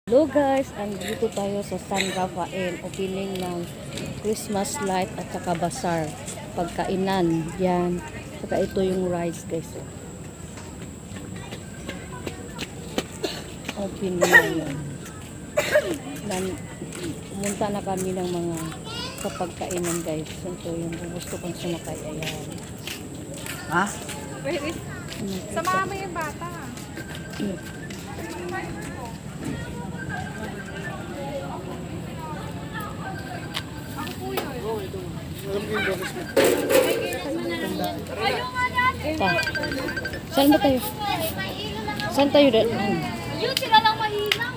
Hello guys, andito tayo sa San Rafael, opening ng Christmas light at saka bazaar, pagkainan, yan. Saka ito yung rides guys. Open na yun. Pumunta na kami ng mga sa pagkainan guys. Ito yung gusto kong sumakay. Ayan. Ha? Pwede. Samahan mo yung bata. Ako po yun. Pa. Saan ba tayo? Saan tayo? Yun, sila lang mahinaw.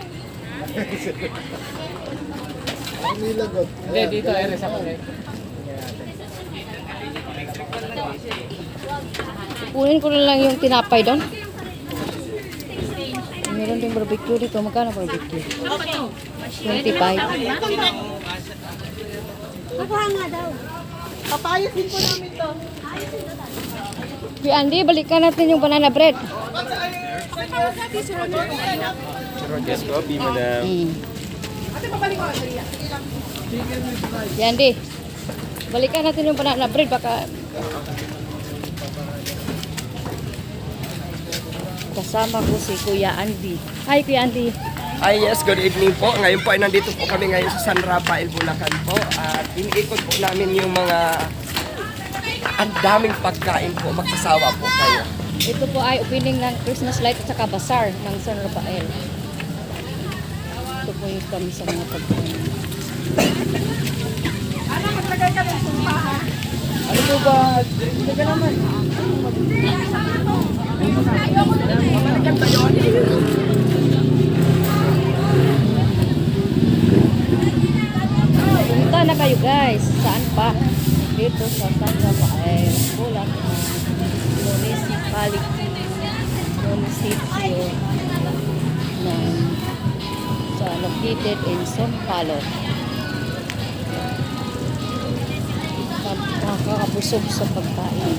Hindi, dito, Eres ako. Kunin ko na lang yung tinapay doon. Meron din barbecue dito. Magkano barbecue? 25. Kukuha nga daw. Papayos din po namin to. Kuya Andy, balikan natin yung banana bread. Yes, copy, madam. Kuya Andy, balikan natin yung banana bread. Baka kasama ko si Kuya Andy. Hi, Kuya Andy. Ay, yes, good evening po. Ngayon po ay nandito po kami ngayon sa San Rafael, Bulacan po. At iniikot po namin yung mga ang daming pagkain po. Magsasawa po kayo. Ito po ay opening ng Christmas light at saka bazaar ng San Rafael. Ito po yung kami sa mga pagkain. Ano, maglagay ka ng sumpa ha? Ano po ba? Hindi ka naman. Mamalikan tayo. Punta na kayo guys. Saan pa? Dito sa San Rafael, Bulacan, Municipality, Municipio ng located in Sampalo. Nakakabusog sa pagkain.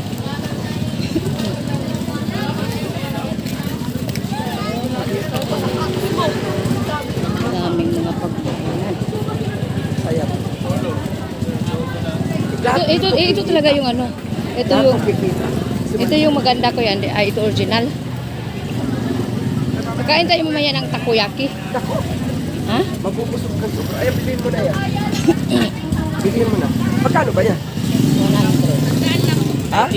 Daming mga pagkain. Saya. Ito talaga yung ano. Ito yung maganda ko yan. Ito original. Pagkain tayo mamaya ng takoyaki. Ha? Mabubusog ka sobra. Ay, bilhin mo na yan. Bilhin mo na. Magkano ba yan? 100. Ha?